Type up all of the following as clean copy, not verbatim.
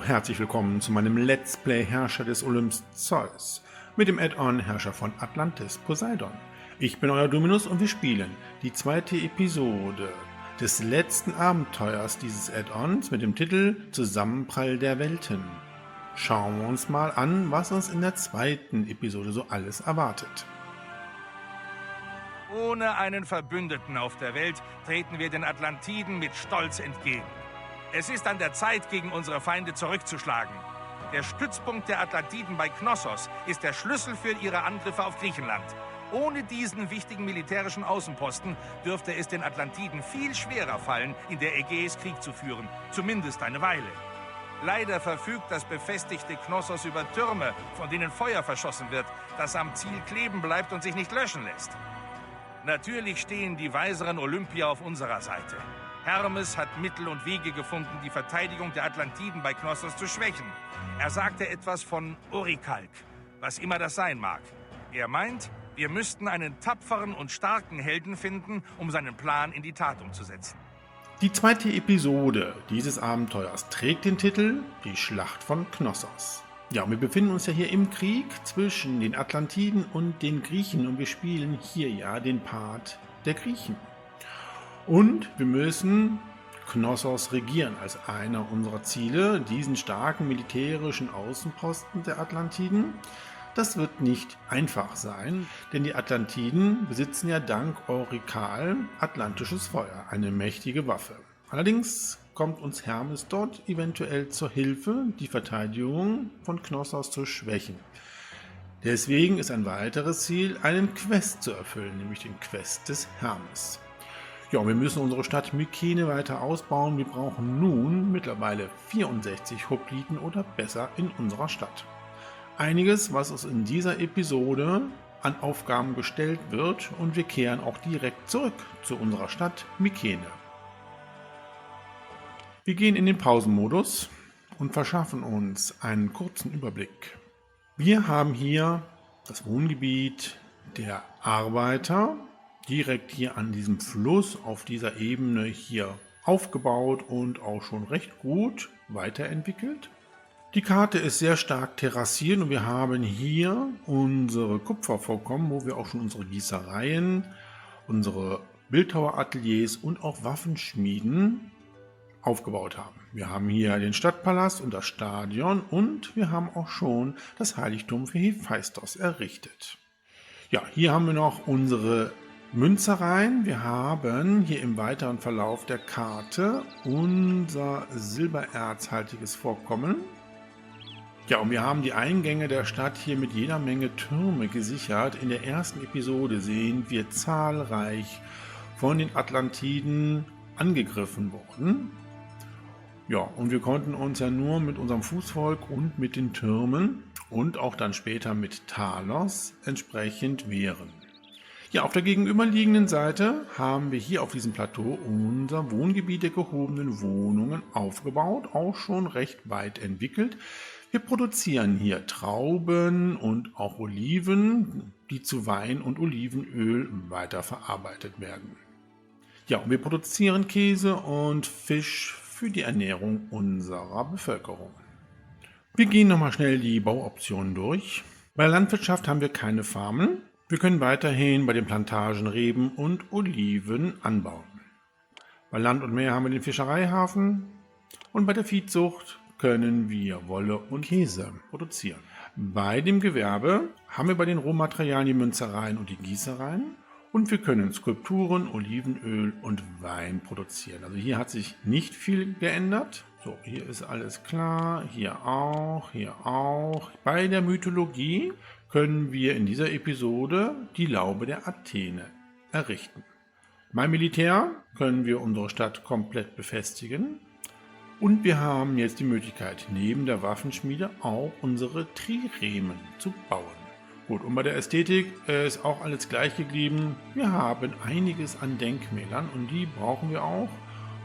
herzlich willkommen zu meinem Let's Play Herrscher des Olymps Zeus mit dem Add-on Herrscher von Atlantis Poseidon. Ich bin euer Dominus und wir spielen die zweite Episode des letzten Abenteuers dieses Add-ons mit dem Titel Zusammenprall der Welten. Schauen wir uns mal an, was uns in der zweiten Episode so alles erwartet. Ohne einen Verbündeten auf der Welt treten wir den Atlantiden mit Stolz entgegen. Es ist an der Zeit, gegen unsere Feinde zurückzuschlagen. Der Stützpunkt der Atlantiden bei Knossos ist der Schlüssel für ihre Angriffe auf Griechenland. Ohne diesen wichtigen militärischen Außenposten dürfte es den Atlantiden viel schwerer fallen, in der Ägäis Krieg zu führen, zumindest eine Weile. Leider verfügt das befestigte Knossos über Türme, von denen Feuer verschossen wird, das am Ziel kleben bleibt und sich nicht löschen lässt. Natürlich stehen die weiseren Olympier auf unserer Seite. Hermes hat Mittel und Wege gefunden, die Verteidigung der Atlantiden bei Knossos zu schwächen. Er sagte etwas von Orikalk, was immer das sein mag. Er meint, wir müssten einen tapferen und starken Helden finden, um seinen Plan in die Tat umzusetzen. Die zweite Episode dieses Abenteuers trägt den Titel Die Schlacht von Knossos. Ja, und wir befinden uns ja hier im Krieg zwischen den Atlantiden und den Griechen und wir spielen hier ja den Part der Griechen. Und wir müssen Knossos regieren als einer unserer Ziele, diesen starken militärischen Außenposten der Atlantiden. Das wird nicht einfach sein, denn die Atlantiden besitzen ja dank Orikal atlantisches Feuer, eine mächtige Waffe. Allerdings kommt uns Hermes dort eventuell zur Hilfe, die Verteidigung von Knossos zu schwächen. Deswegen ist ein weiteres Ziel, einen Quest zu erfüllen, nämlich den Quest des Hermes. Ja, wir müssen unsere Stadt Mykene weiter ausbauen. Wir brauchen nun mittlerweile 64 Hopliten oder besser in unserer Stadt. Einiges, was uns in dieser Episode an Aufgaben gestellt wird und wir kehren auch direkt zurück zu unserer Stadt Mykene. Wir gehen in den Pausenmodus und verschaffen uns einen kurzen Überblick. Wir haben hier das Wohngebiet der Arbeiter, direkt hier an diesem Fluss auf dieser Ebene hier aufgebaut und auch schon recht gut weiterentwickelt. Die Karte ist sehr stark terrassiert und wir haben hier unsere Kupfervorkommen, wo wir auch schon unsere Gießereien, unsere Bildhauerateliers und auch Waffenschmieden aufgebaut haben. Wir haben hier den Stadtpalast und das Stadion und wir haben auch schon das Heiligtum für Hephaistos errichtet. Ja, hier haben wir noch unsere Münzereien. Wir haben hier im weiteren Verlauf der Karte unser silbererzhaltiges Vorkommen. Ja, und wir haben die Eingänge der Stadt hier mit jeder Menge Türme gesichert. In der ersten Episode sehen wir zahlreich von den Atlantiden angegriffen worden. Ja, und wir konnten uns ja nur mit unserem Fußvolk und mit den Türmen und auch dann später mit Talos entsprechend wehren. Ja, auf der gegenüberliegenden Seite haben wir hier auf diesem Plateau unser Wohngebiet der gehobenen Wohnungen aufgebaut, auch schon recht weit entwickelt. Wir produzieren hier Trauben und auch Oliven, die zu Wein und Olivenöl weiterverarbeitet werden. Ja, und wir produzieren Käse und Fisch für die Ernährung unserer Bevölkerung. Wir gehen nochmal schnell die Bauoptionen durch. Bei der Landwirtschaft haben wir keine Farmen. Wir können weiterhin bei den Plantagen Reben und Oliven anbauen. Bei Land und Meer haben wir den Fischereihafen und bei der Viehzucht können wir Wolle und Käse produzieren. Bei dem Gewerbe haben wir bei den Rohmaterialien die Münzereien und die Gießereien und wir können Skulpturen, Olivenöl und Wein produzieren. Also hier hat sich nicht viel geändert. So, hier ist alles klar, hier auch, hier auch. Bei der Mythologie können wir in dieser Episode die Laube der Athene errichten. Beim Militär können wir unsere Stadt komplett befestigen und wir haben jetzt die Möglichkeit, neben der Waffenschmiede auch unsere Triremen zu bauen. Gut, und bei der Ästhetik ist auch alles gleich geblieben. Wir haben einiges an Denkmälern und die brauchen wir auch,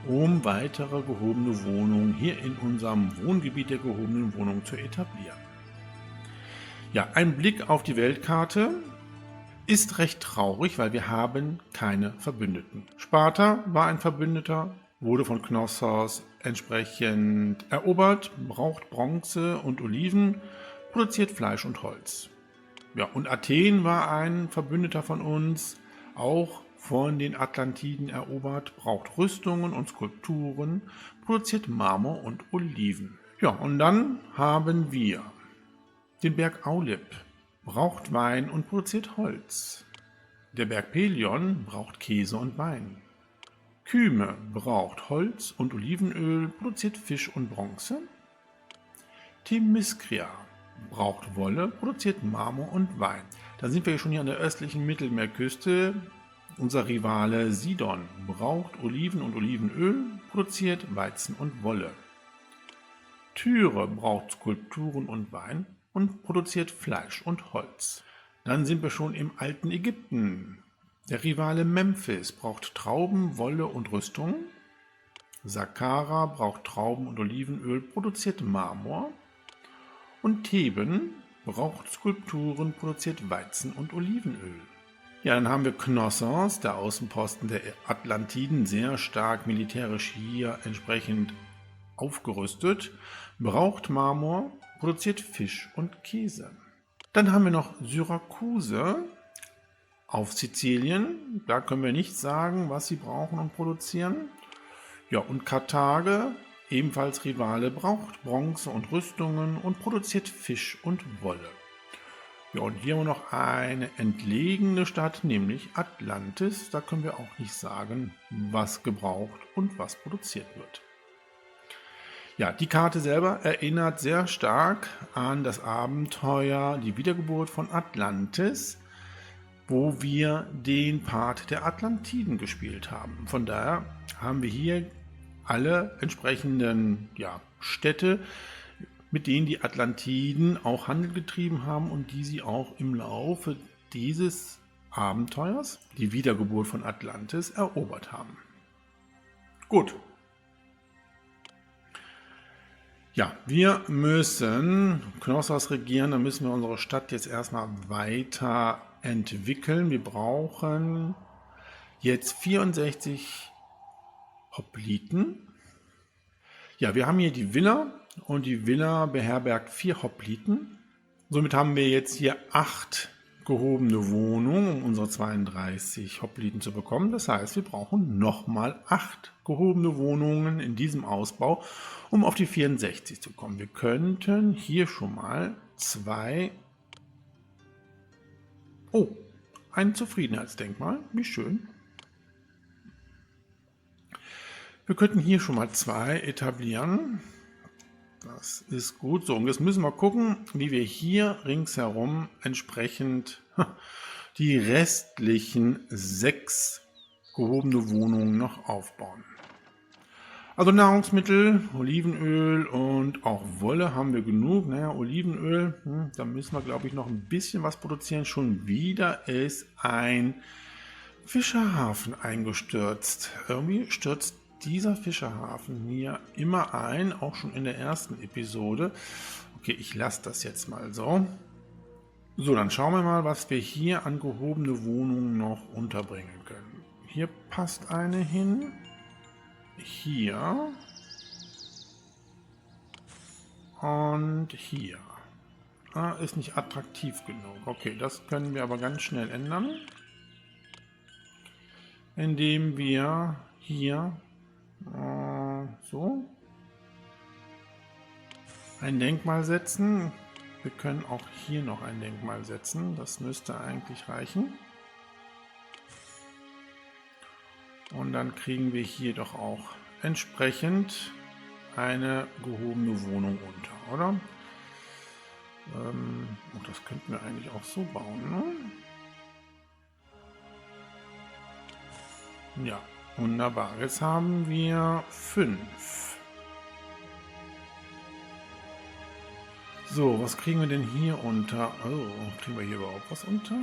um weitere gehobene Wohnungen hier in unserem Wohngebiet der gehobenen Wohnungen zu etablieren. Ja, ein Blick auf die Weltkarte ist recht traurig, weil wir haben keine Verbündeten. Sparta war ein Verbündeter, wurde von Knossos entsprechend erobert, braucht Bronze und Oliven, produziert Fleisch und Holz. Ja, und Athen war ein Verbündeter von uns, auch von den Atlantiden erobert, braucht Rüstungen und Skulpturen, produziert Marmor und Oliven. Ja, und dann haben wir den Berg Aulip, braucht Wein und produziert Holz. Der Berg Pelion braucht Käse und Wein. Kyme braucht Holz und Olivenöl, produziert Fisch und Bronze. Themiskria braucht Wolle, produziert Marmor und Wein. Da sind wir ja schon hier an der östlichen Mittelmeerküste. Unser Rivale Sidon braucht Oliven und Olivenöl, produziert Weizen und Wolle. Tyre braucht Skulpturen und Wein und produziert Fleisch und Holz. Dann sind wir schon im alten Ägypten. Der Rivale Memphis braucht Trauben, Wolle und Rüstung. Saqqara braucht Trauben und Olivenöl, produziert Marmor. Und Theben braucht Skulpturen, produziert Weizen und Olivenöl. Ja, dann haben wir Knossos, der Außenposten der Atlantiden, sehr stark militärisch hier entsprechend aufgerüstet, braucht Marmor, produziert Fisch und Käse. Dann haben wir noch Syrakuse auf Sizilien, da können wir nicht sagen, was sie brauchen und produzieren. Ja, und Karthago, ebenfalls Rivale, braucht Bronze und Rüstungen und produziert Fisch und Wolle. Ja, und hier haben wir noch eine entlegene Stadt, nämlich Atlantis. Da können wir auch nicht sagen, was gebraucht und was produziert wird. Ja, die Karte selber erinnert sehr stark an das Abenteuer Die Wiedergeburt von Atlantis, wo wir den Part der Atlantiden gespielt haben. Von daher haben wir hier alle entsprechenden Städte, mit denen die Atlantiden auch Handel getrieben haben und die sie auch im Laufe dieses Abenteuers, die Wiedergeburt von Atlantis, erobert haben. Gut. Ja, wir müssen Knossos regieren, dann müssen wir unsere Stadt jetzt erstmal weiter entwickeln. Wir brauchen jetzt 64 Hopliten. Ja, wir haben hier die Villa und die Villa beherbergt 4 Hopliten. Somit haben wir jetzt hier 8 gehobene Wohnungen, um unsere 32 Hopliten zu bekommen. Das heißt, wir brauchen nochmal 8 gehobene Wohnungen in diesem Ausbau, um auf die 64 zu kommen. Wir könnten hier schon mal 2... Oh, ein Zufriedenheitsdenkmal, wie schön. Wir könnten hier schon mal 2 etablieren. Das ist gut. So, und jetzt müssen wir gucken, wie wir hier ringsherum entsprechend die restlichen 6 gehobene Wohnungen noch aufbauen. Also Nahrungsmittel, Olivenöl und auch Wolle haben wir genug. Naja, Olivenöl, da müssen wir, glaube ich, noch ein bisschen was produzieren. Schon wieder ist ein Fischerhafen eingestürzt. Irgendwie stürzt dieser Fischerhafen hier immer ein, auch schon in der ersten Episode. Okay, ich lasse das jetzt mal so. So, dann schauen wir mal, was wir hier an gehobene Wohnungen noch unterbringen können. Hier passt eine hin. Hier. Und hier. Ist nicht attraktiv genug. Okay, das können wir aber ganz schnell ändern. Indem wir hier so ein Denkmal setzen. Wir können auch hier noch ein Denkmal setzen. Das müsste eigentlich reichen. Und dann kriegen wir hier doch auch entsprechend eine gehobene Wohnung unter, oder? Das könnten wir eigentlich auch so bauen, ne? Ja. Wunderbar, jetzt haben wir 5. So, was kriegen wir denn hier unter? Oh, kriegen wir hier überhaupt was unter?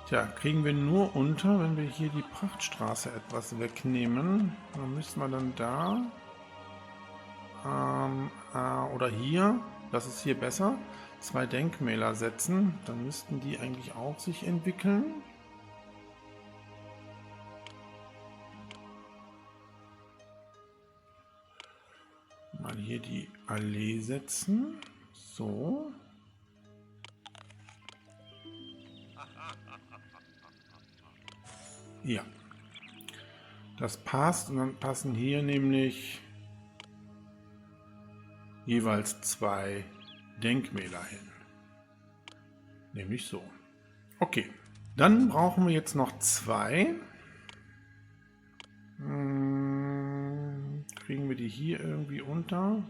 Tja, kriegen wir nur unter, wenn wir hier die Prachtstraße etwas wegnehmen. Dann müssen wir dann da oder hier, das ist hier besser, 2 Denkmäler setzen, dann müssten die eigentlich auch sich entwickeln. hier die Allee setzen. So. Ja. Das passt und dann passen hier nämlich jeweils 2 Denkmäler hin. Nämlich so. Okay. Dann brauchen wir jetzt noch 2. Kriegen wir die hier irgendwie unter?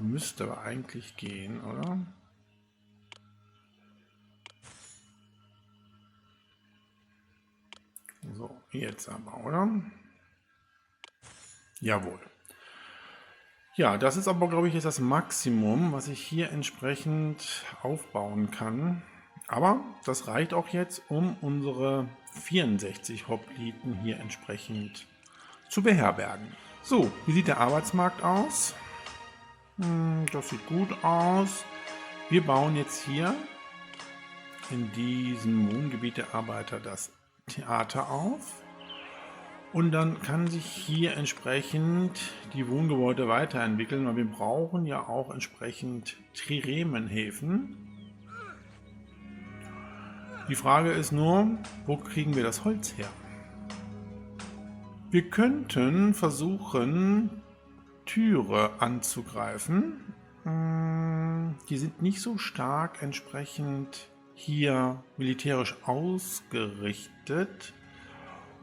Müsste aber eigentlich gehen, oder? So, jetzt aber, oder? Jawohl. Ja, das ist aber, glaube ich, jetzt das Maximum, was ich hier entsprechend aufbauen kann. Aber das reicht auch jetzt, um unsere 64 Hopliten hier entsprechend zu beherbergen. So, wie sieht der Arbeitsmarkt aus? Das sieht gut aus. Wir bauen jetzt hier in diesem Wohngebiet der Arbeiter das Theater auf. Und dann kann sich hier entsprechend die Wohngebäude weiterentwickeln, weil wir brauchen ja auch entsprechend Triremenhäfen. Die Frage ist nur, wo kriegen wir das Holz her? Wir könnten versuchen, Türe anzugreifen. Die sind nicht so stark entsprechend hier militärisch ausgerichtet.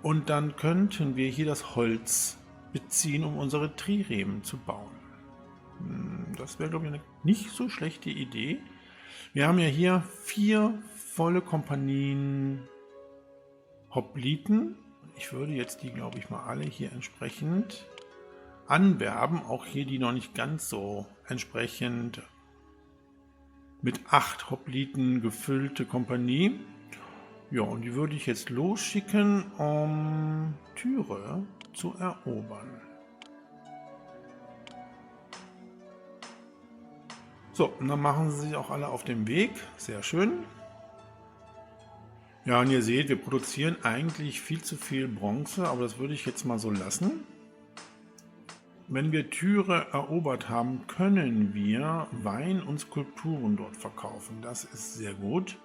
Und dann könnten wir hier das Holz beziehen, um unsere Triremen zu bauen. Das wäre, glaube ich, eine nicht so schlechte Idee. Wir haben ja hier 4 volle Kompanien Hopliten. Ich würde jetzt die, glaube ich, mal alle hier entsprechend anwerben. Auch hier die noch nicht ganz so entsprechend mit 8 Hopliten gefüllte Kompanie. Ja, und die würde ich jetzt losschicken, um Tyre zu erobern. So, und dann machen sie sich auch alle auf den Weg. Sehr schön. Ja, und ihr seht, wir produzieren eigentlich viel zu viel Bronze, aber das würde ich jetzt mal so lassen. Wenn wir Tyre erobert haben, können wir Wein und Skulpturen dort verkaufen. Das ist sehr gut.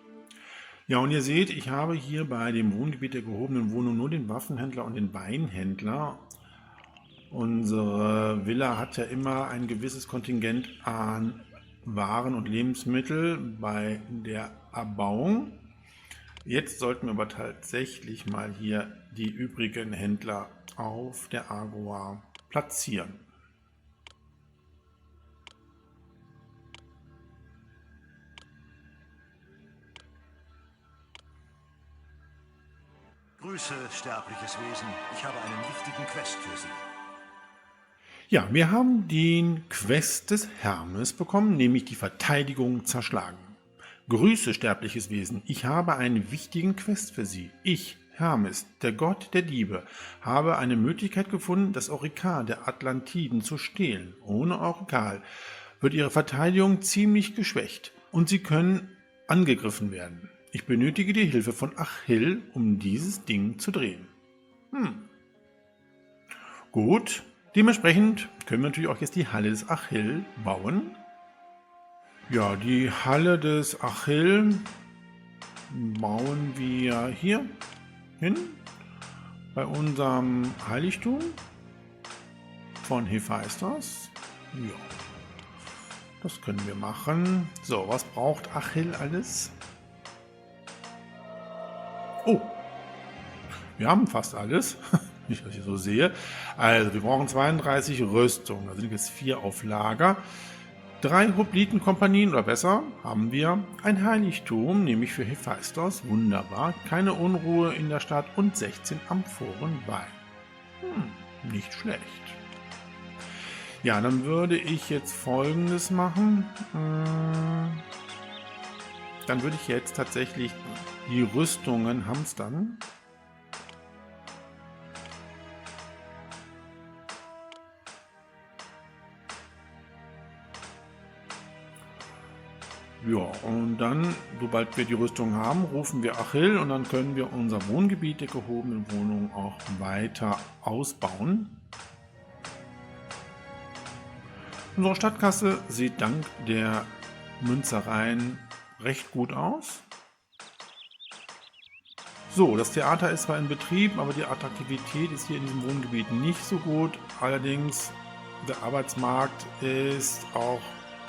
Ja, und ihr seht, ich habe hier bei dem Wohngebiet der gehobenen Wohnung nur den Waffenhändler und den Weinhändler. Unsere Villa hat ja immer ein gewisses Kontingent an Waren und Lebensmittel bei der Erbauung. Jetzt sollten wir aber tatsächlich mal hier die übrigen Händler auf der Agora platzieren. Grüße, sterbliches Wesen. Ich habe einen wichtigen Quest für Sie. Ja, wir haben den Quest des Hermes bekommen, nämlich die Verteidigung zerschlagen. Grüße, sterbliches Wesen. Ich habe einen wichtigen Quest für Sie. Ich, Hermes, der Gott der Diebe, habe eine Möglichkeit gefunden, das Orikal der Atlantiden zu stehlen. Ohne Orikal wird Ihre Verteidigung ziemlich geschwächt und Sie können angegriffen werden. Ich benötige die Hilfe von Achill, um dieses Ding zu drehen. Gut, dementsprechend können wir natürlich auch jetzt die Halle des Achill bauen. Ja, die Halle des Achill bauen wir hier hin, bei unserem Heiligtum von Hephaistos. Ja, das können wir machen. So, was braucht Achill alles? Oh, wir haben fast alles, wie ich das hier so sehe. Also, wir brauchen 32 Rüstungen, da sind jetzt 4 auf Lager. 3 Hoplitenkompanien oder besser haben wir ein Heiligtum, nämlich für Hephaistos, wunderbar, keine Unruhe in der Stadt und 16 Amphoren bei. Nicht schlecht. Ja, dann würde ich jetzt Folgendes machen. Dann würde ich jetzt tatsächlich die Rüstungen hamstern. Ja, und dann, sobald wir die Rüstung haben, rufen wir Achill und dann können wir unser Wohngebiet der gehobenen Wohnung auch weiter ausbauen. Unsere Stadtkasse sieht dank der Münzereien recht gut aus. So, das Theater ist zwar in Betrieb, aber die Attraktivität ist hier in diesem Wohngebiet nicht so gut. Allerdings, der Arbeitsmarkt ist auch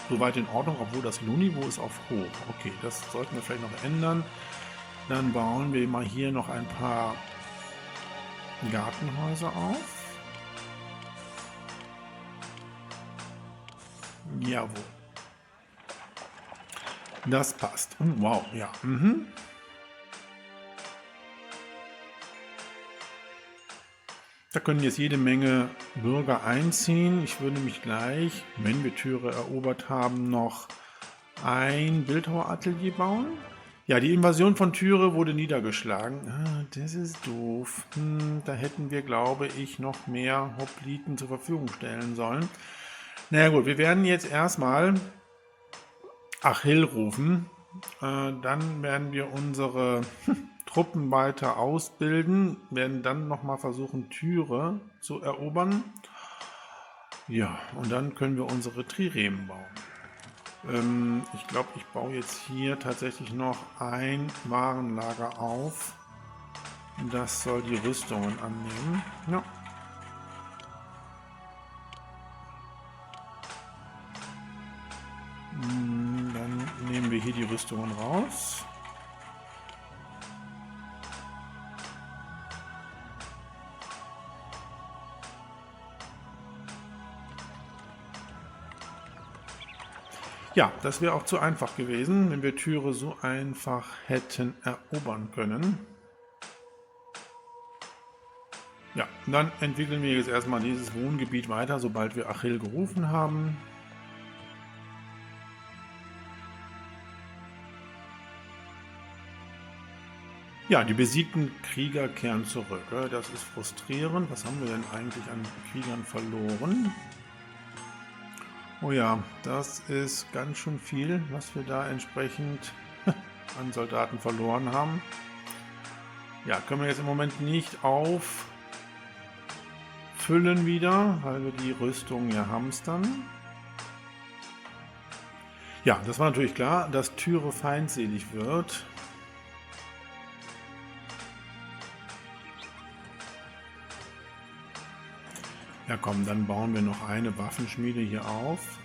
soweit in Ordnung, obwohl das Lohnniveau ist auf hoch. Okay, das sollten wir vielleicht noch ändern. Dann bauen wir mal hier noch ein paar Gartenhäuser auf. Jawohl. Das passt. Und wow, ja. Da können jetzt jede Menge Bürger einziehen. Ich würde mich gleich, wenn wir Türe erobert haben, noch ein Bildhaueratelier bauen. Ja, die Invasion von Türe wurde niedergeschlagen. Ah, das ist doof. Da hätten wir, glaube ich, noch mehr Hopliten zur Verfügung stellen sollen. Naja gut, wir werden jetzt erstmal Achill rufen. Dann werden wir unsere Truppen weiter ausbilden, werden dann nochmal versuchen, Türe zu erobern. Ja, und dann können wir unsere Triremen bauen. Ich glaube, ich baue jetzt hier tatsächlich noch ein Warenlager auf. Das soll die Rüstungen annehmen. Ja. Dann nehmen wir hier die Rüstungen raus. Ja, das wäre auch zu einfach gewesen, wenn wir Türe so einfach hätten erobern können. Ja, dann entwickeln wir jetzt erstmal dieses Wohngebiet weiter, sobald wir Achill gerufen haben. Ja, die besiegten Krieger kehren zurück. Das ist frustrierend. Was haben wir denn eigentlich an Kriegern verloren? Oh ja, das ist ganz schön viel, was wir da entsprechend an Soldaten verloren haben. Ja, können wir jetzt im Moment nicht auffüllen wieder, weil wir die Rüstung ja hamstern. Ja, das war natürlich klar, dass Türe feindselig wird. Ja komm, dann bauen wir noch eine Waffenschmiede hier auf.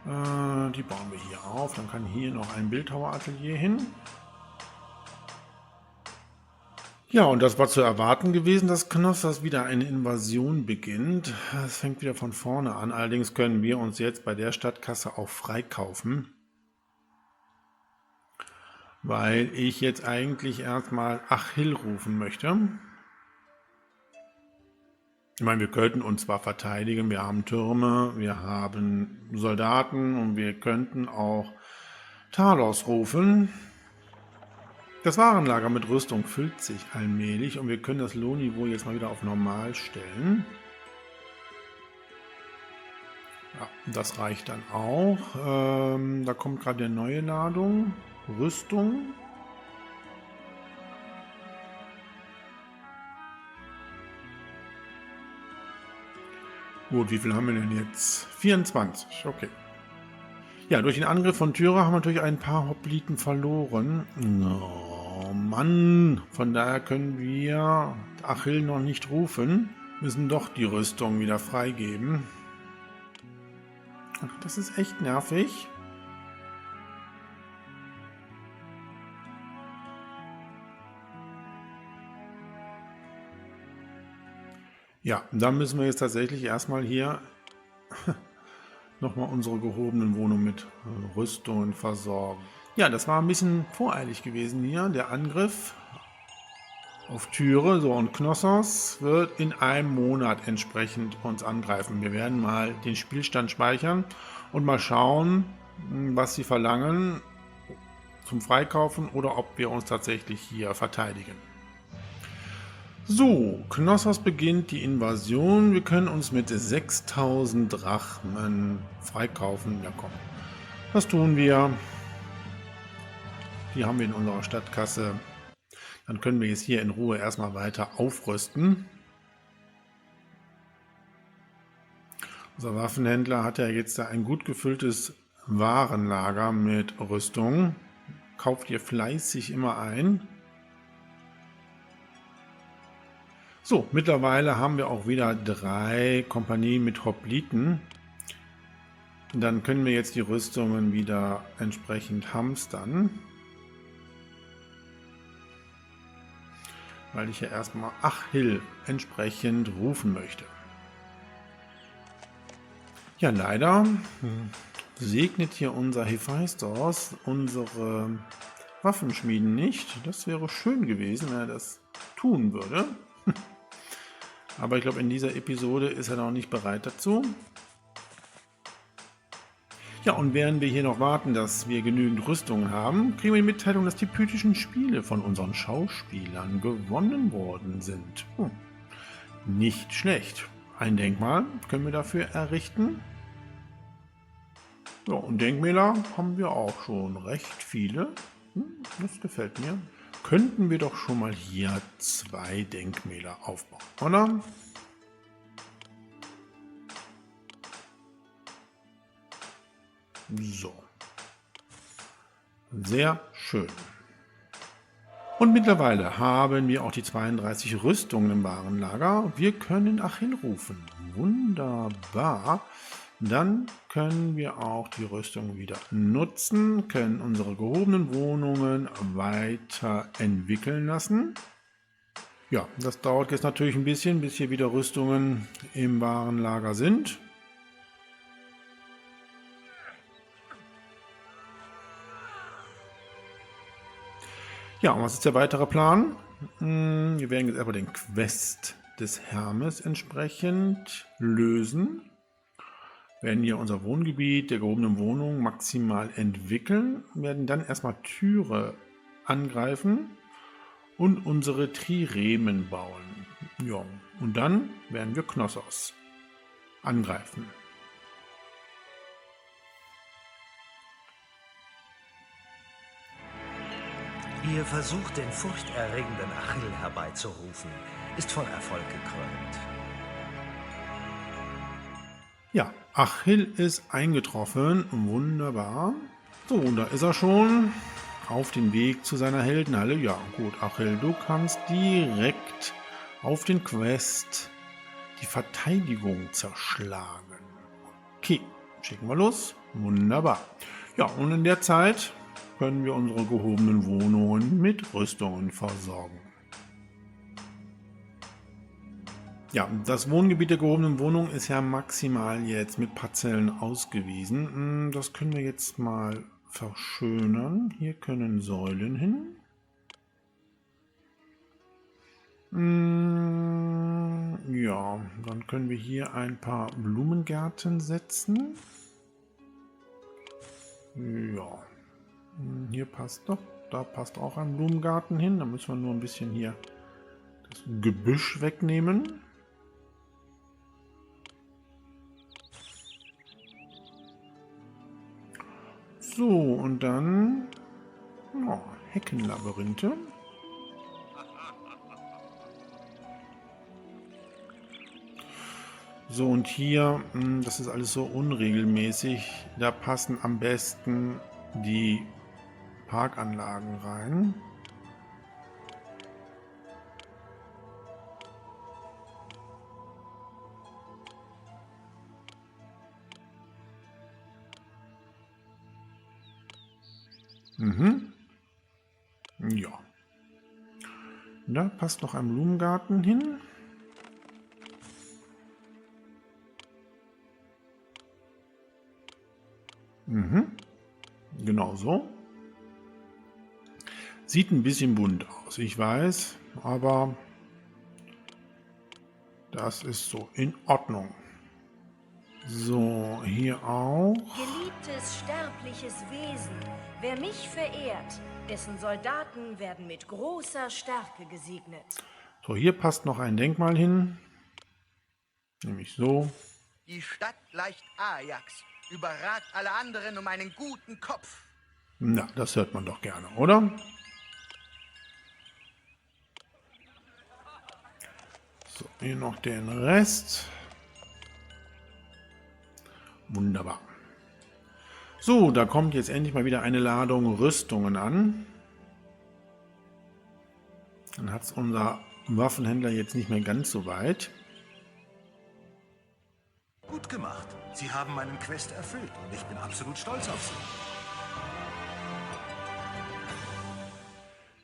Die bauen wir hier auf. Dann kann hier noch ein Bildhaueratelier hin. Ja, und das war zu erwarten gewesen, dass Knossos wieder eine Invasion beginnt. Es fängt wieder von vorne an. Allerdings können wir uns jetzt bei der Stadtkasse auch freikaufen. Weil ich jetzt eigentlich erstmal Achill rufen möchte. Ich meine, wir könnten uns zwar verteidigen, wir haben Türme, wir haben Soldaten und wir könnten auch Talos rufen. Das Warenlager mit Rüstung füllt sich allmählich und wir können das Lohnniveau jetzt mal wieder auf normal stellen. Ja, das reicht dann auch. Da kommt gerade eine neue Ladung. Rüstung. Gut, wie viel haben wir denn jetzt? 24, okay. Ja, durch den Angriff von Türe haben wir natürlich ein paar Hopliten verloren. Oh Mann, von daher können wir Achill noch nicht rufen. Müssen doch die Rüstung wieder freigeben. Ach, das ist echt nervig. Ja, dann müssen wir jetzt tatsächlich erstmal hier nochmal unsere gehobenen Wohnungen mit Rüstungen versorgen. Ja, das war ein bisschen voreilig gewesen hier, der Angriff auf Türe. So, und Knossos wird in einem Monat entsprechend uns angreifen. Wir werden mal den Spielstand speichern und mal schauen, was sie verlangen zum Freikaufen oder ob wir uns tatsächlich hier verteidigen. So, Knossos beginnt die Invasion. Wir können uns mit 6000 Drachmen freikaufen. Ja komm, das tun wir. Die haben wir in unserer Stadtkasse. Dann können wir jetzt hier in Ruhe erstmal weiter aufrüsten. Unser Waffenhändler hat ja jetzt ein gut gefülltes Warenlager mit Rüstung. Kauft ihr fleißig immer ein. So, mittlerweile haben wir auch wieder 3 Kompanien mit Hopliten. Dann können wir jetzt die Rüstungen wieder entsprechend hamstern. Weil ich ja erstmal Achill entsprechend rufen möchte. Ja, leider segnet hier unser Hephaistos unsere Waffenschmieden nicht. Das wäre schön gewesen, wenn er das tun würde. Aber ich glaube, in dieser Episode ist er noch nicht bereit dazu. Ja, und während wir hier noch warten, dass wir genügend Rüstungen haben, kriegen wir die Mitteilung, dass die pythischen Spiele von unseren Schauspielern gewonnen worden sind. Nicht schlecht. Ein Denkmal können wir dafür errichten. Ja, und Denkmäler haben wir auch schon recht viele. Das gefällt mir. Könnten wir doch schon mal hier 2 Denkmäler aufbauen, oder? So. Sehr schön. Und mittlerweile haben wir auch die 32 Rüstungen im Warenlager. Wir können Achill rufen. Wunderbar. Dann können wir auch die Rüstung wieder nutzen, können unsere gehobenen Wohnungen weiterentwickeln lassen. Ja, das dauert jetzt natürlich ein bisschen, bis hier wieder Rüstungen im Warenlager sind. Ja, und was ist der weitere Plan? Wir werden jetzt aber den Quest des Hermes entsprechend lösen. Werden hier unser Wohngebiet der gehobenen Wohnung maximal entwickeln, werden dann erstmal Türe angreifen und unsere Triremen bauen. Ja, und dann werden wir Knossos angreifen. Ihr Versuch, den furchterregenden Achill herbeizurufen, ist von Erfolg gekrönt. Ja, Achill ist eingetroffen. Wunderbar. So, und da ist er schon auf dem Weg zu seiner Heldenhalle. Ja, gut, Achill, du kannst direkt auf den Quest die Verteidigung zerschlagen. Okay, schicken wir los. Wunderbar. Ja, und in der Zeit können wir unsere gehobenen Wohnungen mit Rüstungen versorgen. Ja, das Wohngebiet der gehobenen Wohnung ist ja maximal jetzt mit Parzellen ausgewiesen. Das können wir jetzt mal verschönern. Hier können Säulen hin. Ja, dann können wir hier ein paar Blumengärten setzen. Ja, hier passt doch. Da passt auch ein Blumengarten hin. Da müssen wir nur ein bisschen hier das Gebüsch wegnehmen. So, und dann Heckenlabyrinthe. So, und hier, das ist alles so unregelmäßig. Da passen am besten die Parkanlagen rein. Ja. Da passt noch ein Blumengarten hin. Genau so. Sieht ein bisschen bunt aus, ich weiß, aber das ist so in Ordnung. So, hier auch. Geliebtes, sterbliches Wesen, wer mich verehrt, dessen Soldaten werden mit großer Stärke gesegnet. So, hier passt noch ein Denkmal hin. Nämlich so. Die Stadt gleicht Ajax, überragt alle anderen um einen guten Kopf. Na, das hört man doch gerne, oder? So, hier noch den Rest. Wunderbar. So, da kommt jetzt endlich mal wieder eine Ladung Rüstungen an. Dann hat es unser Waffenhändler jetzt nicht mehr ganz so weit. Gut gemacht. Sie haben meinen Quest erfüllt und ich bin absolut stolz auf Sie.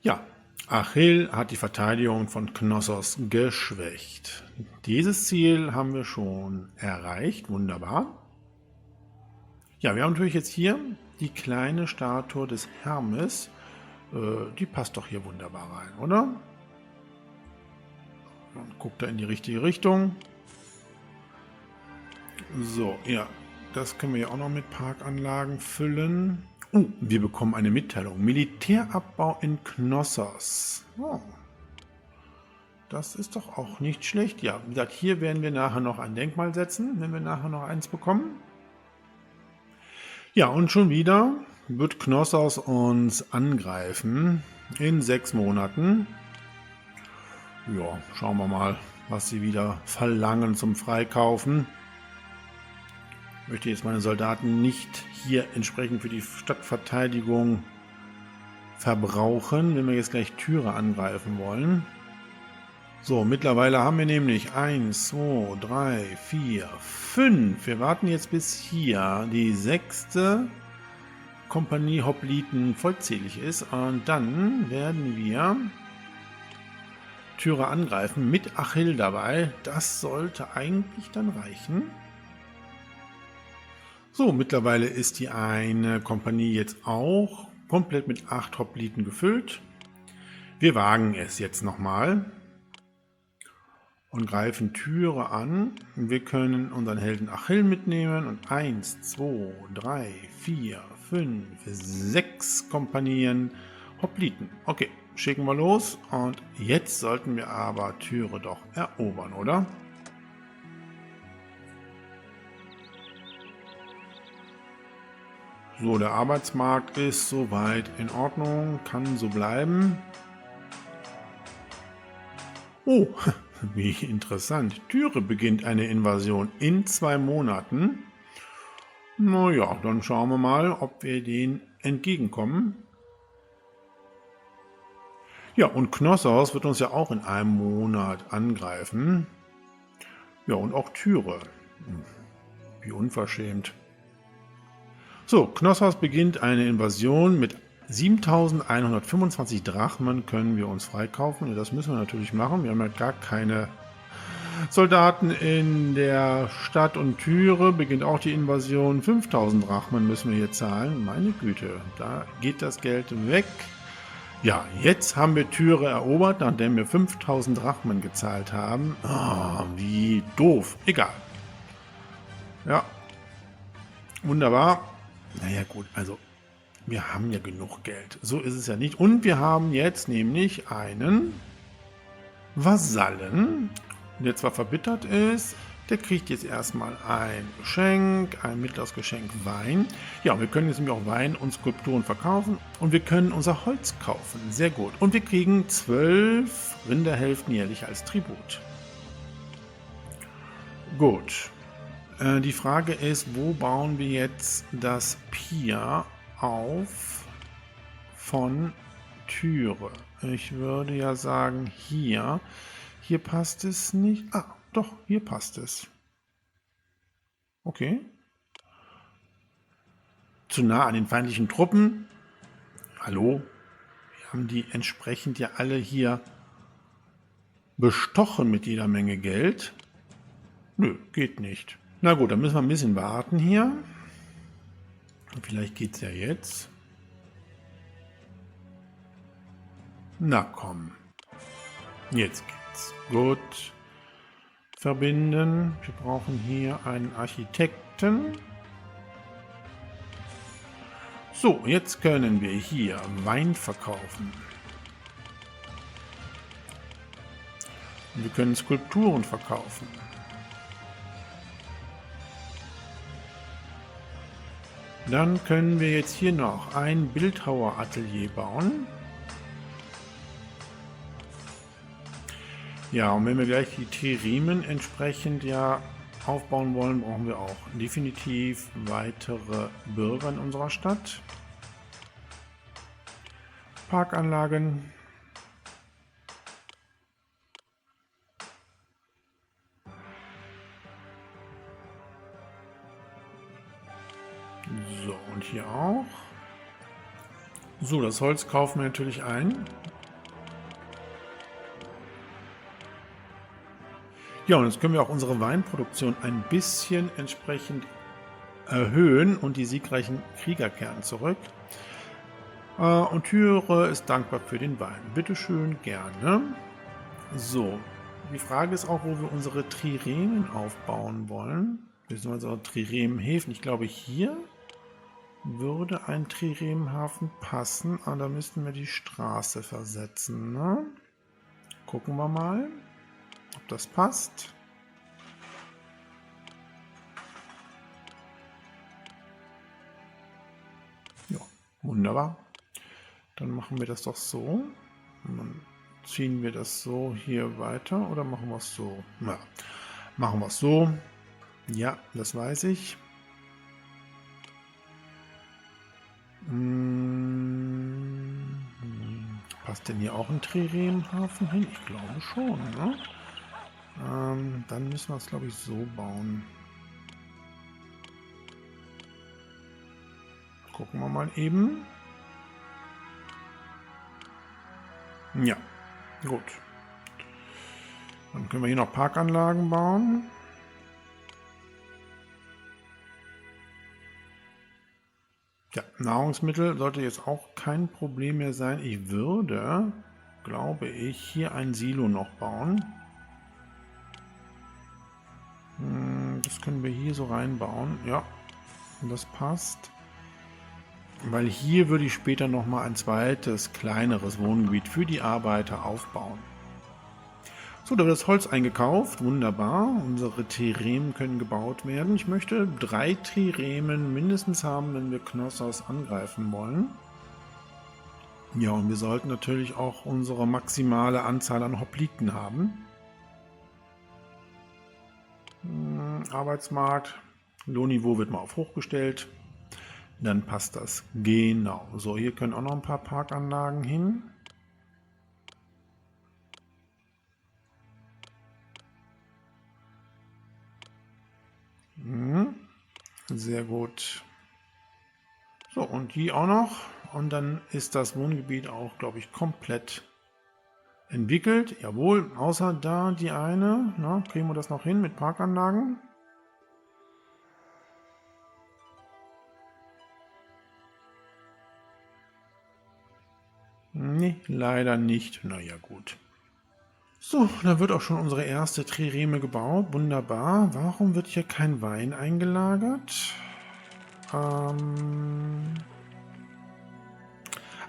Ja, Achill hat die Verteidigung von Knossos geschwächt. Dieses Ziel haben wir schon erreicht. Wunderbar. Ja, wir haben natürlich jetzt hier die kleine Statue des Hermes. Die passt doch hier wunderbar rein, oder? Und guckt da in die richtige Richtung. So, ja, das können wir ja auch noch mit Parkanlagen füllen. Wir bekommen eine Mitteilung. Militärabbau in Knossos. Oh. Das ist doch auch nicht schlecht. Ja, wie gesagt, hier werden wir nachher noch ein Denkmal setzen, wenn wir nachher noch eins bekommen. Ja, und schon wieder wird Knossos uns angreifen in 6 Monaten. Ja, schauen wir mal, was sie wieder verlangen zum Freikaufen. Ich möchte jetzt meine Soldaten nicht hier entsprechend für die Stadtverteidigung verbrauchen, wenn wir jetzt gleich Tyre angreifen wollen. So, mittlerweile haben wir nämlich 1, 2, 3, 4, 5. Wir warten jetzt bis hier die 6. Kompanie Hopliten vollzählig ist. Und dann werden wir Tyre angreifen mit Achill dabei. Das sollte eigentlich dann reichen. So, mittlerweile ist die eine Kompanie jetzt auch komplett mit 8 Hopliten gefüllt. Wir wagen es jetzt nochmal und greifen Tyre an. Wir können unseren Helden Achill mitnehmen und 1, 2, 3, 4, 5, 6 Kompanien Hopliten. Okay, schicken wir los und jetzt sollten wir aber Tyre doch erobern, oder? So, der Arbeitsmarkt ist soweit in Ordnung, kann so bleiben. Oh, wie interessant. Tyre beginnt eine Invasion in 2 Monaten. Naja, dann schauen wir mal, ob wir denen entgegenkommen. Ja, und Knossos wird uns ja auch in einem Monat angreifen. Ja, und auch Tyre. Wie unverschämt. So, Knossos beginnt eine Invasion mit 7.125 Drachmen können wir uns freikaufen. Ja, das müssen wir natürlich machen. Wir haben ja gar keine Soldaten in der Stadt und Tyre. Beginnt auch die Invasion. 5.000 Drachmen müssen wir hier zahlen. Meine Güte, da geht das Geld weg. Ja, jetzt haben wir Tyre erobert, nachdem wir 5.000 Drachmen gezahlt haben. Oh, wie doof. Egal. Ja, wunderbar. Naja gut, also wir haben ja genug Geld. So ist es ja nicht. Und wir haben jetzt nämlich einen Vasallen, der zwar verbittert ist, der kriegt jetzt erstmal ein Geschenk, ein mittleres Geschenk Wein. Ja, wir können jetzt nämlich auch Wein und Skulpturen verkaufen und wir können unser Holz kaufen. Sehr gut. Und wir kriegen 12 Rinderhälften jährlich als Tribut. Gut. Die Frage ist, wo bauen wir jetzt das Pier auf von Tyre? Ich würde ja sagen, hier. Hier passt es nicht. Ah, doch, hier passt es. Okay. Zu nah an den feindlichen Truppen. Hallo? Wir haben die entsprechend ja alle hier bestochen mit jeder Menge Geld. Nö, geht nicht. Na gut, dann müssen wir ein bisschen warten hier. Vielleicht geht es ja jetzt. Na komm. Jetzt geht's. Gut. Verbinden. Wir brauchen hier einen Architekten. So, jetzt können wir hier Wein verkaufen. Wir können Skulpturen verkaufen. Dann können wir jetzt hier noch ein Bildhaueratelier bauen. Ja, und wenn wir gleich die Triremen entsprechend ja aufbauen wollen, brauchen wir auch definitiv weitere Bürger in unserer Stadt. Parkanlagen. So, und hier auch. So, das Holz kaufen wir natürlich ein. Ja, und jetzt können wir auch unsere Weinproduktion ein bisschen entsprechend erhöhen und die siegreichen Krieger kehren zurück. Und Tyre ist dankbar für den Wein. Bitteschön, gerne. So, die Frage ist auch, wo wir unsere Triremen aufbauen wollen. Beziehungsweise Triremenhäfen. Ich glaube, hier würde ein Triremenhafen passen. Aber da müssten wir die Straße versetzen. Ne? Gucken wir mal, ob das passt. Ja, wunderbar. Dann machen wir das doch so. Und dann ziehen wir das so hier weiter oder machen wir es so? Na, machen wir es so. Ja, das weiß ich. Passt denn hier auch ein Triremenhafen hin? Ich glaube schon, ne? Dann müssen wir es, glaube ich, so bauen. Gucken wir mal eben. Ja, gut. Dann können wir hier noch Parkanlagen bauen. Ja, Nahrungsmittel sollte jetzt auch kein Problem mehr sein. Ich würde, glaube ich, hier ein Silo noch bauen. Das können wir hier so reinbauen. Ja, das passt. Weil hier würde ich später nochmal ein zweites, kleineres Wohngebiet für die Arbeiter aufbauen. So, da wird das Holz eingekauft. Wunderbar. Unsere Triremen können gebaut werden. Ich möchte 3 Triremen mindestens haben, wenn wir Knossos angreifen wollen. Ja, und wir sollten natürlich auch unsere maximale Anzahl an Hopliten haben. Arbeitsmarkt. Lohnniveau wird mal auf hochgestellt. Dann passt das. Genau. So, hier können auch noch ein paar Parkanlagen hin. Sehr gut. So, und die auch noch. Und dann ist das Wohngebiet auch, glaube ich, komplett entwickelt. Jawohl, außer da die eine. Na, kriegen wir das noch hin mit Parkanlagen? Nee, leider nicht. Naja, gut. So, da wird auch schon unsere erste Trireme gebaut. Wunderbar. Warum wird hier kein Wein eingelagert?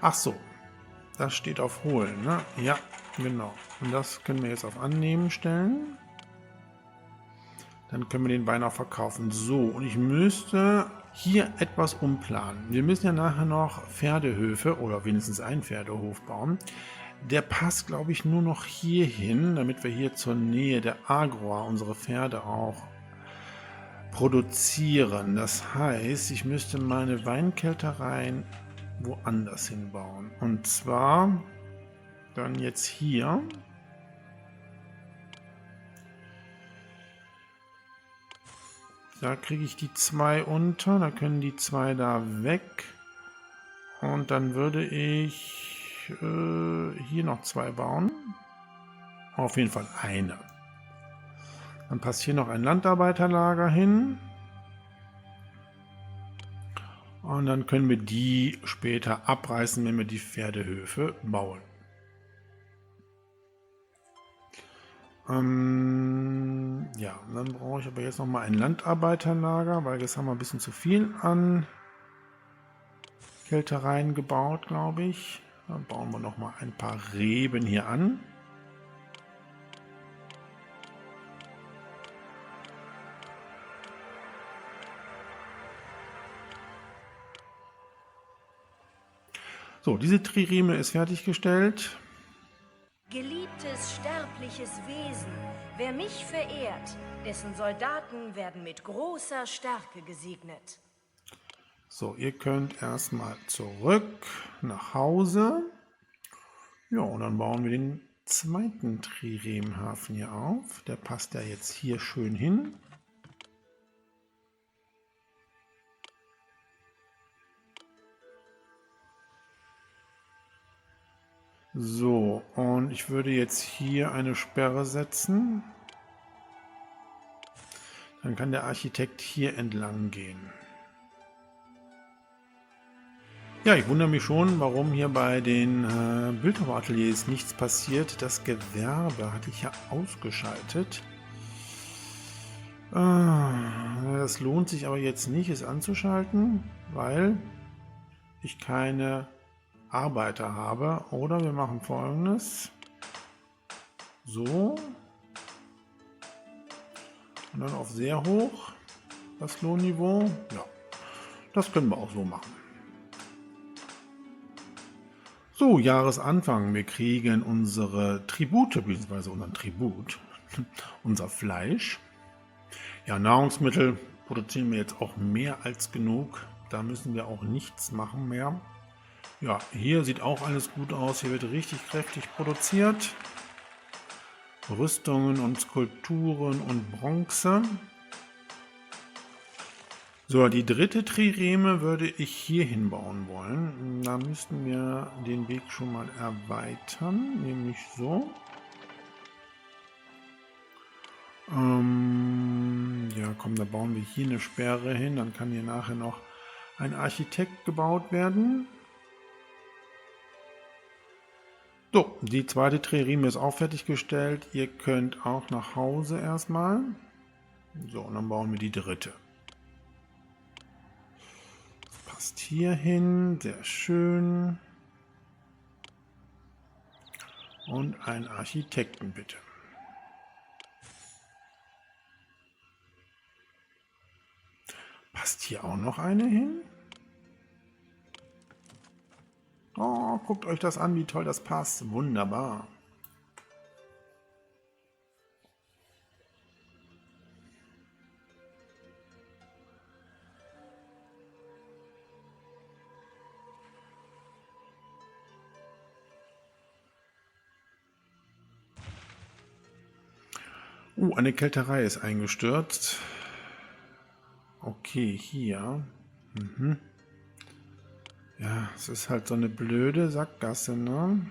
Ach so. Das steht auf Holen, ne? Ja, genau. Und das können wir jetzt auf Annehmen stellen. Dann können wir den Wein auch verkaufen. So, und ich müsste hier etwas umplanen. Wir müssen ja nachher noch Pferdehöfe oder wenigstens einen Pferdehof bauen. Der passt, glaube ich, nur noch hier hin, damit wir hier zur Nähe der Agroa unsere Pferde auch produzieren. Das heißt, ich müsste meine Weinkeltereien woanders hinbauen. Und zwar dann jetzt hier. Da kriege ich die 2 unter, da können die 2 da weg. Und dann würde ich hier noch 2 bauen. Auf jeden Fall eine. Dann passt hier noch ein Landarbeiterlager hin. Und dann können wir die später abreißen, wenn wir die Pferdehöfe bauen. Ja, dann brauche ich aber jetzt noch mal ein Landarbeiterlager, weil jetzt haben wir ein bisschen zu viel an Kältereien gebaut, glaube ich. Dann bauen wir noch mal ein paar Reben hier an. So, diese Trireme ist fertiggestellt. Geliebtes, sterbliches Wesen, wer mich verehrt, dessen Soldaten werden mit großer Stärke gesegnet. So, ihr könnt erstmal zurück nach Hause. Ja, und dann bauen wir den zweiten Triremhafen hier auf. Der passt ja jetzt hier schön hin. So, und ich würde jetzt hier eine Sperre setzen. Dann kann der Architekt hier entlang gehen. Ja, ich wundere mich schon, warum hier bei den Bildhauerateliers nichts passiert. Das Gewerbe hatte ich ja ausgeschaltet. Das lohnt sich aber jetzt nicht, es anzuschalten, weil ich keine Arbeiter habe. Oder wir machen Folgendes. So. Und dann auf sehr hoch das Lohnniveau. Ja, das können wir auch so machen. So, Jahresanfang. Wir kriegen unsere Tribute, beziehungsweise unseren Tribut, unser Fleisch. Ja, Nahrungsmittel produzieren wir jetzt auch mehr als genug. Da müssen wir auch nichts machen mehr. Ja, hier sieht auch alles gut aus. Hier wird richtig kräftig produziert. Rüstungen und Skulpturen und Bronze. So, die dritte Trireme würde ich hier hinbauen wollen. Da müssten wir den Weg schon mal erweitern, nämlich so. Ja, komm, da bauen wir hier eine Sperre hin. Dann kann hier nachher noch ein Architekt gebaut werden. So, die zweite Trireme ist auch fertiggestellt. Ihr könnt auch nach Hause erstmal. So, und dann bauen wir die dritte. Das passt hier hin, sehr schön. Und einen Architekten bitte. Passt hier auch noch eine hin? Oh, guckt euch das an, wie toll das passt. Wunderbar. Eine Kälterei ist eingestürzt. Okay, hier. Ja, es ist halt so eine blöde Sackgasse, ne?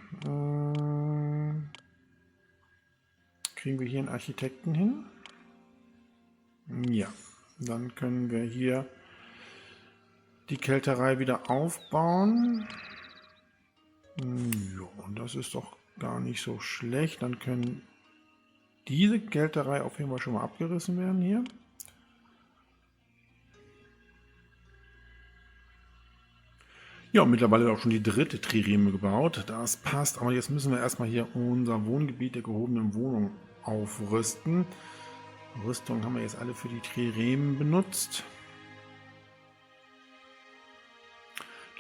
Kriegen wir hier einen Architekten hin? Ja, dann können wir hier die Kälterei wieder aufbauen. Ja, und das ist doch gar nicht so schlecht. Dann können diese Kälterei auf jeden Fall schon mal abgerissen werden hier. Ja, und mittlerweile auch schon die dritte Trireme gebaut. Das passt, aber jetzt müssen wir erstmal hier unser Wohngebiet der gehobenen Wohnung aufrüsten. Rüstung haben wir jetzt alle für die Triremen benutzt.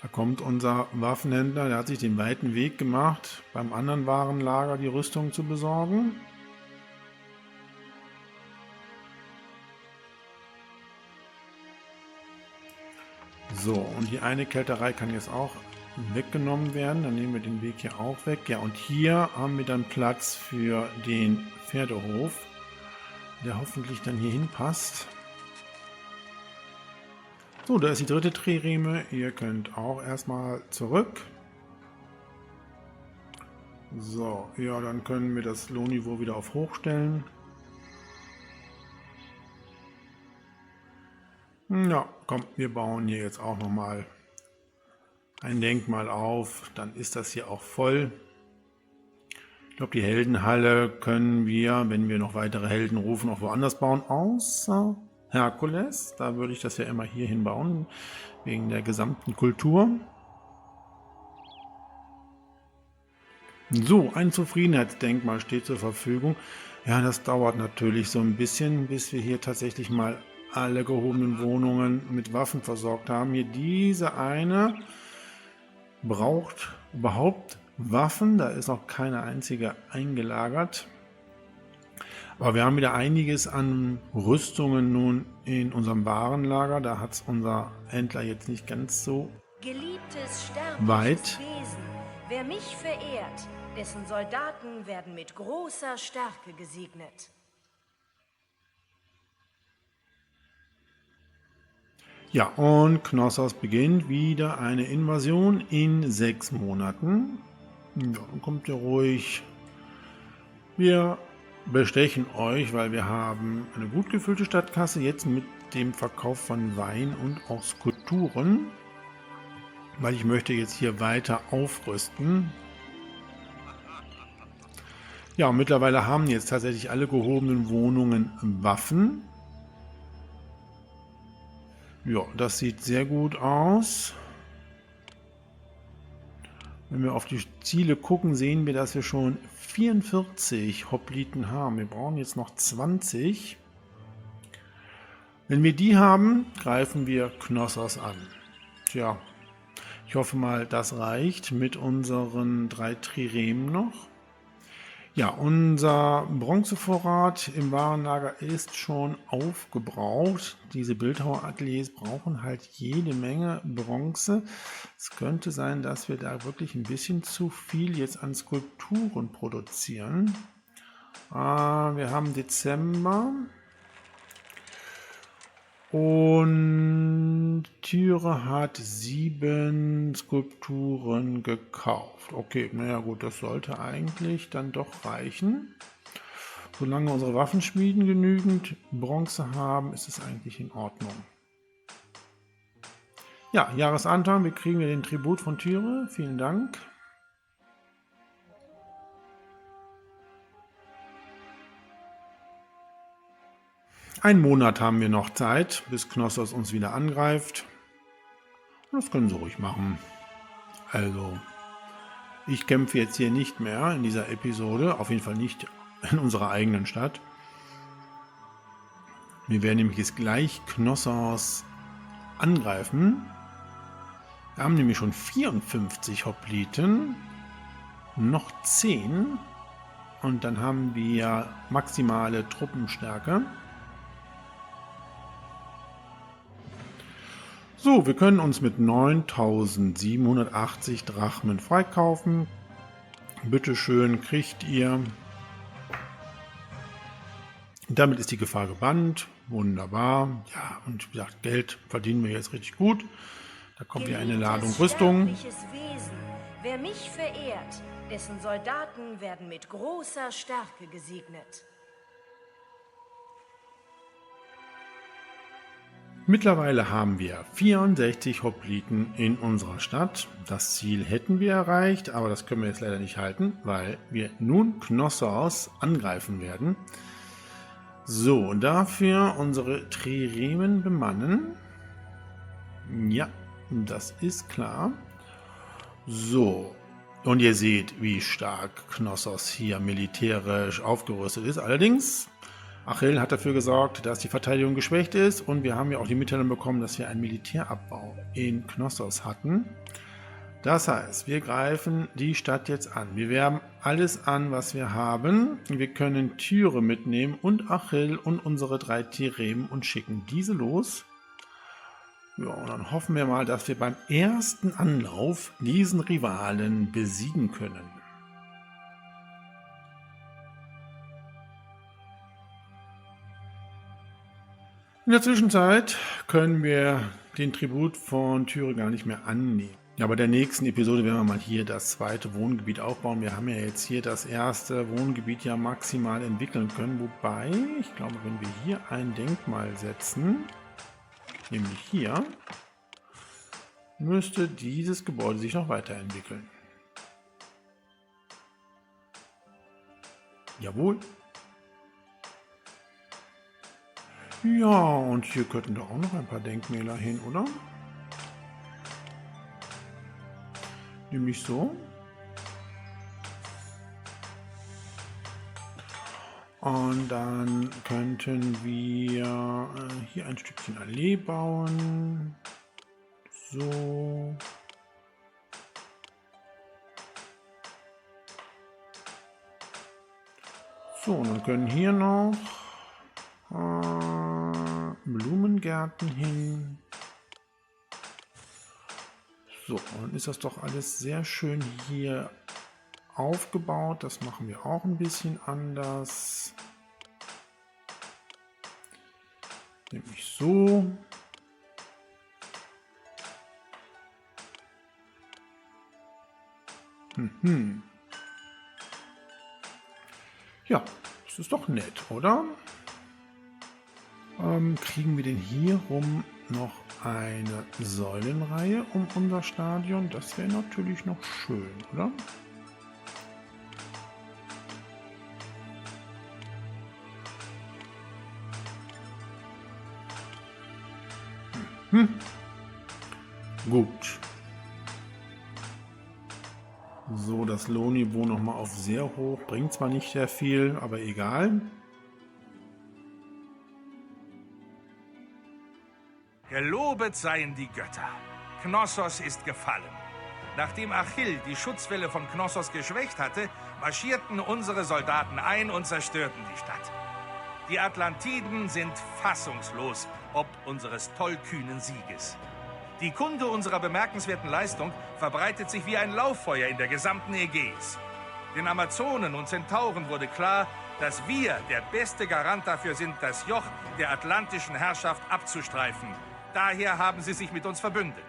Da kommt unser Waffenhändler, der hat sich den weiten Weg gemacht, beim anderen Warenlager die Rüstung zu besorgen. So, und die eine Kälterei kann jetzt auch weggenommen werden. Dann nehmen wir den Weg hier auch weg. Ja, und hier haben wir dann Platz für den Pferdehof, der hoffentlich dann hier hinpasst. So, da ist die dritte Trireme. Ihr könnt auch erstmal zurück. So, ja, dann können wir das Lohnniveau wieder auf hoch stellen. Ja, komm, wir bauen hier jetzt auch nochmal ein Denkmal auf. Dann ist das hier auch voll. Ich glaube, die Heldenhalle können wir, wenn wir noch weitere Helden rufen, auch woanders bauen, außer Herkules. Da würde ich das ja immer hier hinbauen, wegen der gesamten Kultur. So, ein Zufriedenheitsdenkmal steht zur Verfügung. Ja, das dauert natürlich so ein bisschen, bis wir hier tatsächlich mal alle gehobenen Wohnungen mit Waffen versorgt haben. Hier diese eine, braucht überhaupt Waffen. Da ist noch keine einzige eingelagert. Aber wir haben wieder einiges an Rüstungen nun in unserem Warenlager. Da hat es unser Händler jetzt nicht ganz so Geliebtes, sterbliches weit. Wesen, wer mich verehrt, dessen Soldaten werden mit großer Stärke gesegnet. Ja, und Knossos beginnt wieder eine Invasion in 6 Monaten. Ja, dann kommt ihr ruhig. Wir bestechen euch, weil wir haben eine gut gefüllte Stadtkasse jetzt mit dem Verkauf von Wein und auch Skulpturen. Weil ich möchte jetzt hier weiter aufrüsten. Ja, und mittlerweile haben jetzt tatsächlich alle gehobenen Wohnungen Waffen. Ja, das sieht sehr gut aus. Wenn wir auf die Ziele gucken, sehen wir, dass wir schon 44 Hopliten haben. Wir brauchen jetzt noch 20. Wenn wir die haben, greifen wir Knossos an. Tja, ich hoffe mal, das reicht mit unseren 3 Triremen noch. Ja, unser Bronzevorrat im Warenlager ist schon aufgebraucht. Diese Bildhauerateliers brauchen halt jede Menge Bronze. Es könnte sein, dass wir da wirklich ein bisschen zu viel jetzt an Skulpturen produzieren. Wir haben Dezember. Und Tyre hat 7 Skulpturen gekauft. Okay, naja gut, das sollte eigentlich dann doch reichen. Solange unsere Waffenschmieden genügend Bronze haben, ist es eigentlich in Ordnung. Ja, Jahresanfang, wir kriegen ja den Tribut von Tyre. Vielen Dank. Einen Monat haben wir noch Zeit, bis Knossos uns wieder angreift. Und das können sie ruhig machen. Also, ich kämpfe jetzt hier nicht mehr in dieser Episode. Auf jeden Fall nicht in unserer eigenen Stadt. Wir werden nämlich jetzt gleich Knossos angreifen. Wir haben nämlich schon 54 Hopliten. Noch 10. Und dann haben wir maximale Truppenstärke. So, wir können uns mit 9.780 Drachmen freikaufen. Bitte schön, kriegt ihr. Damit ist die Gefahr gebannt. Wunderbar. Ja, und wie gesagt, Geld verdienen wir jetzt richtig gut. Da kommt hier eine Ladung Rüstung. Wesen, wer mich verehrt, dessen Soldaten werden mit großer Stärke gesegnet. Mittlerweile haben wir 64 Hopliten in unserer Stadt. Das Ziel hätten wir erreicht, aber das können wir jetzt leider nicht halten, weil wir nun Knossos angreifen werden. So, und dafür unsere Triremen bemannen. Ja, das ist klar. So, und ihr seht, wie stark Knossos hier militärisch aufgerüstet ist. Allerdings, Achill hat dafür gesorgt, dass die Verteidigung geschwächt ist, und wir haben ja auch die Mitteilung bekommen, dass wir einen Militärabbau in Knossos hatten. Das heißt, wir greifen die Stadt jetzt an. Wir werben alles an, was wir haben. Wir können Tyre mitnehmen und Achill und unsere 3 Triremen und schicken diese los. Ja, und dann hoffen wir mal, dass wir beim ersten Anlauf diesen Rivalen besiegen können. In der Zwischenzeit können wir den Tribut von Tyre gar nicht mehr annehmen. Ja, bei der nächsten Episode werden wir mal hier das zweite Wohngebiet aufbauen. Wir haben ja jetzt hier das erste Wohngebiet ja maximal entwickeln können. Wobei, ich glaube, wenn wir hier ein Denkmal setzen, nämlich hier, müsste dieses Gebäude sich noch weiterentwickeln. Jawohl. Ja, und hier könnten doch auch noch ein paar Denkmäler hin, oder? Nämlich so. Und dann könnten wir hier ein Stückchen Allee bauen. So. So, und dann können hier noch Blumengärten hin. So, und dann ist das doch alles sehr schön hier aufgebaut. Das machen wir auch ein bisschen anders. Nämlich so. Ja, das ist doch nett, oder? Kriegen wir denn hier rum noch eine Säulenreihe um unser Stadion? Das wäre natürlich noch schön, oder? Gut. So, das Lohnniveau nochmal auf sehr hoch. Bringt zwar nicht sehr viel, aber egal. Gelobet seien die Götter. Knossos ist gefallen. Nachdem Achill die Schutzwelle von Knossos geschwächt hatte, marschierten unsere Soldaten ein und zerstörten die Stadt. Die Atlantiden sind fassungslos ob unseres tollkühnen Sieges. Die Kunde unserer bemerkenswerten Leistung verbreitet sich wie ein Lauffeuer in der gesamten Ägäis. Den Amazonen und Zentauren wurde klar, dass wir der beste Garant dafür sind, das Joch der atlantischen Herrschaft abzustreifen. Daher haben sie sich mit uns verbündet.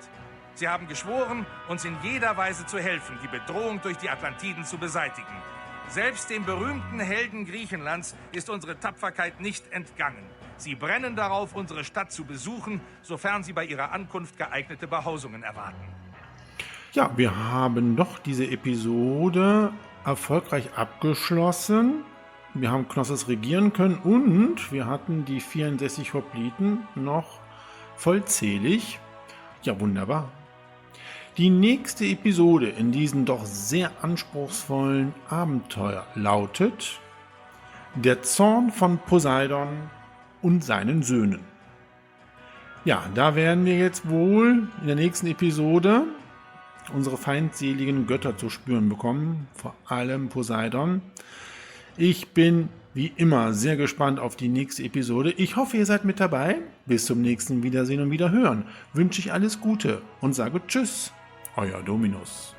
Sie haben geschworen, uns in jeder Weise zu helfen, die Bedrohung durch die Atlantiden zu beseitigen. Selbst dem berühmten Helden Griechenlands ist unsere Tapferkeit nicht entgangen. Sie brennen darauf, unsere Stadt zu besuchen, sofern sie bei ihrer Ankunft geeignete Behausungen erwarten. Ja, wir haben doch diese Episode erfolgreich abgeschlossen. Wir haben Knossos regieren können und wir hatten die 64 Hopliten noch vollzählig. Ja, wunderbar. Die nächste Episode in diesem doch sehr anspruchsvollen Abenteuer lautet Der Zorn von Poseidon und seinen Söhnen. Ja, da werden wir jetzt wohl in der nächsten Episode unsere feindseligen Götter zu spüren bekommen, vor allem Poseidon. Ich bin wie immer sehr gespannt auf die nächste Episode. Ich hoffe, ihr seid mit dabei. Bis zum nächsten Wiedersehen und Wiederhören. Wünsche ich alles Gute und sage Tschüss, euer Dominus.